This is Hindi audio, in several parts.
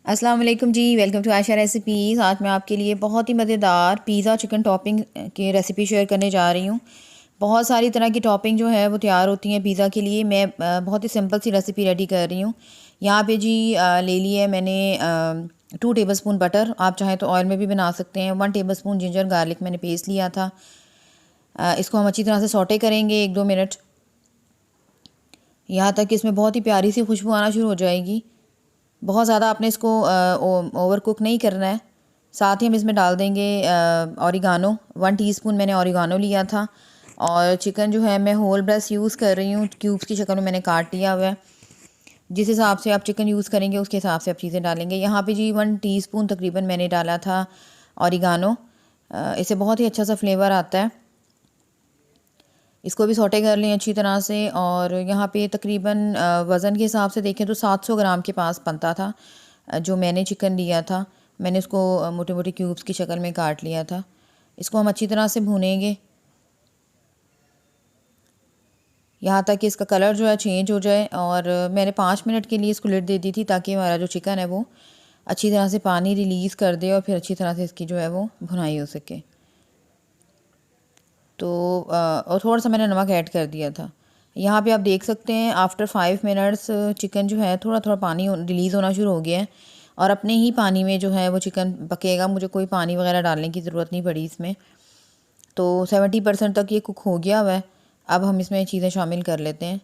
अस्सलाम वालेकुम जी। Welcome to Ayesha recipes. आज मैं आपके लिए बहुत ही मज़ेदार पिज़्ज़ा चिकन टॉपिंग की रेसिपी शेयर करने जा रही हूँ। बहुत सारी तरह की टॉपिंग जो है वो तैयार होती हैं पिज़्ज़ा के लिए। मैं बहुत ही सिंपल सी रेसिपी रेडी कर रही हूँ। यहाँ पे जी ले लिए मैंने 2 टेबलस्पून बटर। आप चाहें तो ऑयल में भी बना सकते हैं। 1 टेबलस्पून जिंजर गार्लिक मैंने पेस्ट लिया था। इसको हम अच्छी तरह से सौटे करेंगे 1-2 मिनट, यहाँ तक कि इसमें बहुत ही प्यारी सी खुशबू आना शुरू हो जाएगी। बहुत ज़्यादा आपने इसको ओवर कुक नहीं करना है। साथ ही हम इसमें डाल देंगे ऑरिगानो। 1 टीस्पून मैंने ऑरिगानो लिया था। और चिकन जो है मैं होल ब्रेस्ट यूज़ कर रही हूँ, क्यूब्स की शक्ल में मैंने काट लिया हुआ है। जिस हिसाब से आप चिकन यूज़ करेंगे उसके हिसाब से आप चीज़ें डालेंगे। यहाँ पे जी 1 टीस्पून तकरीबन मैंने डाला था ऑरिगानो। इससे बहुत ही अच्छा सा फ्लेवर आता है। इसको भी सौटे कर लें अच्छी तरह से। और यहाँ पे तकरीबन वज़न के हिसाब से देखें तो 700 ग्राम के पास बनता था। जो मैंने चिकन लिया था मैंने उसको मोटे मोटे क्यूब्स की शक्ल में काट लिया था। इसको हम अच्छी तरह से भूनेंगे यहाँ तक कि इसका कलर जो है चेंज हो जाए। और मैंने 5 मिनट के लिए इसको लिड दे दी थी ताकि हमारा जो चिकन है वो अच्छी तरह से पानी रिलीज़ कर दे और फिर अच्छी तरह से इसकी जो है वो भुनाई हो सके। तो और थोड़ा सा मैंने नमक ऐड कर दिया था। यहाँ पे आप देख सकते हैं आफ्टर 5 मिनट्स चिकन जो है थोड़ा थोड़ा पानी रिलीज़ होना शुरू हो गया है। और अपने ही पानी में जो है वो चिकन पकेगा, मुझे कोई पानी वगैरह डालने की ज़रूरत नहीं पड़ी इसमें। तो 70% तक ये कुक हो गया हुआ है। अब हम इसमें चीज़ें शामिल कर लेते हैं।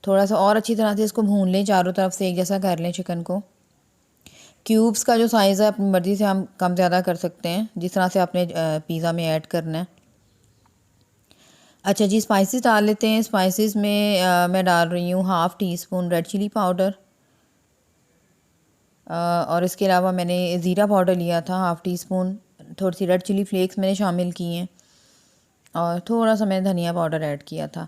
थोड़ा सा और अच्छी तरह से इसको भून लें, चारों तरफ से एक जैसा कर लें चिकन को। क्यूब्स का जो साइज़ है अपनी मर्ज़ी से हम कम ज़्यादा कर सकते हैं, जिस तरह से आपने पिज़्ज़ा में ऐड करना है। अच्छा जी, स्पाइसेस डाल लेते हैं। स्पाइसेस में मैं डाल रही हूँ 1/2 टीस्पून रेड चिली पाउडर। और इसके अलावा मैंने ज़ीरा पाउडर लिया था 1/2 टीस्पून। थोड़ी सी रेड चिली फ्लेक्स मैंने शामिल किए हैं। और थोड़ा सा मैंने धनिया पाउडर ऐड किया था।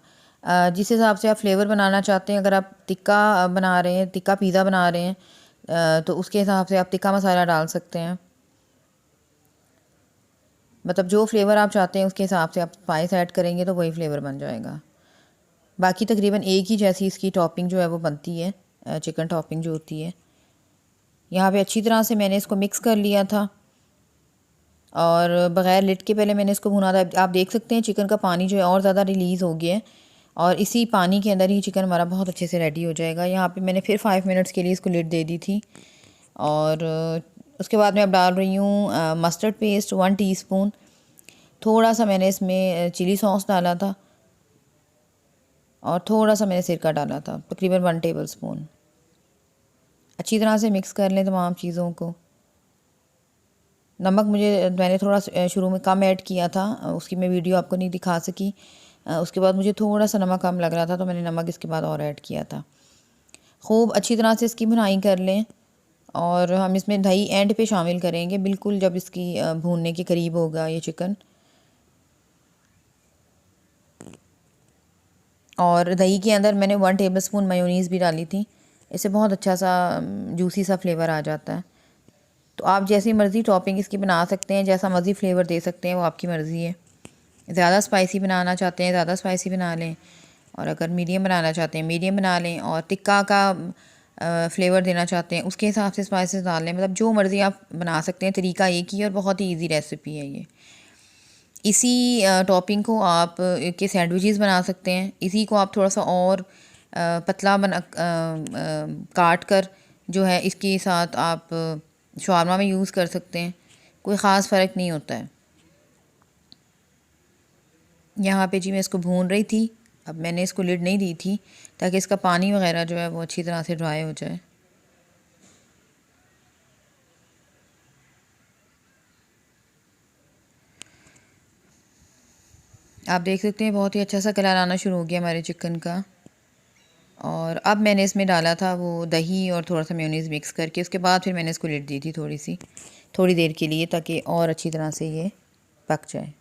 जिस हिसाब से आप फ्लेवर बनाना चाहते हैं, अगर आप टिक्का बना रहे हैं, टिक्का पिज़्ज़ा बना रहे हैं, तो उसके हिसाब से आप टिक्का मसाला डाल सकते हैं। मतलब जो फ्लेवर आप चाहते हैं उसके हिसाब से आप स्पाइस ऐड करेंगे तो वही फ्लेवर बन जाएगा। बाकी तकरीबन एक ही जैसी इसकी टॉपिंग जो है वो बनती है, चिकन टॉपिंग जो होती है। यहाँ पे अच्छी तरह से मैंने इसको मिक्स कर लिया था और बग़ैर लिड के पहले मैंने इसको भुना था। आप देख सकते हैं चिकन का पानी जो है और ज़्यादा रिलीज़ हो गया है और इसी पानी के अंदर ही चिकन हमारा बहुत अच्छे से रेडी हो जाएगा। यहाँ पे मैंने फिर 5 मिनट्स के लिए इसको लिड दे दी थी। और उसके बाद मैं अब डाल रही हूँ मस्टर्ड पेस्ट 1 टीस्पून। थोड़ा सा मैंने इसमें चिली सॉस डाला था और थोड़ा सा मैंने सिरका डाला था, तकरीबन 1 टेबलस्पून। अच्छी तरह से मिक्स कर लें तमाम चीज़ों को। नमक मैंने थोड़ा शुरू में कम ऐड किया था, उसकी मैं वीडियो आपको नहीं दिखा सकी। उसके बाद मुझे थोड़ा सा नमक कम लग रहा था तो मैंने नमक इसके बाद और ऐड किया था। खूब अच्छी तरह से इसकी भुनाई कर लें। और हम इसमें दही एंड पे शामिल करेंगे, बिल्कुल जब इसकी भूनने के करीब होगा ये चिकन। और दही के अंदर मैंने 1 टेबलस्पून मेयोनीज़ भी डाली थी। इससे बहुत अच्छा सा जूसी सा फ्लेवर आ जाता है। तो आप जैसी मर्ज़ी टॉपिंग इसकी बना सकते हैं, जैसा मर्ज़ी फ्लेवर दे सकते हैं, वो आपकी मर्ज़ी है। ज़्यादा स्पाइसी बनाना चाहते हैं ज़्यादा स्पाइसी बना लें, और अगर मीडियम बनाना चाहते हैं मीडियम बना लें। और टिक्का का फ्लेवर देना चाहते हैं उसके हिसाब से स्पाइसेस डाल लें। मतलब जो मर्ज़ी आप बना सकते हैं, तरीका एक ही है और बहुत ही ईजी रेसिपी है ये। इसी टॉपिंग को आप के सैंडविचेस बना सकते हैं। इसी को आप थोड़ा सा और पतला बना काट कर जो है इसके साथ आप शवारमा में यूज़ कर सकते हैं, कोई ख़ास फ़र्क नहीं होता है। यहाँ पे जी मैं इसको भून रही थी। अब मैंने इसको लिड नहीं दी थी ताकि इसका पानी वगैरह जो है वो अच्छी तरह से ड्राई हो जाए। आप देख सकते हैं बहुत ही अच्छा सा कलर आना शुरू हो गया हमारे चिकन का। और अब मैंने इसमें डाला था वो दही और थोड़ा सा मेयोनीज़ मिक्स करके। उसके बाद फिर मैंने इसको लिड दी थी थोड़ी देर के लिए, ताकि और अच्छी तरह से ये पक जाए।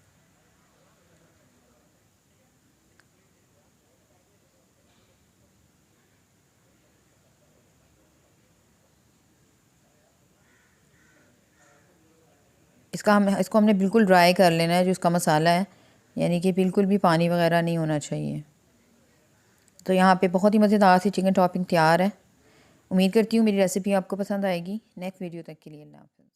इसको हमने बिल्कुल ड्राई कर लेना है, जो इसका मसाला है, यानी कि बिल्कुल भी पानी वगैरह नहीं होना चाहिए। तो यहाँ पे बहुत ही मज़ेदार सी चिकन टॉपिंग तैयार है। उम्मीद करती हूँ मेरी रेसिपी आपको पसंद आएगी। नेक्स्ट वीडियो तक के लिए अल्लाह हाफ़िज़।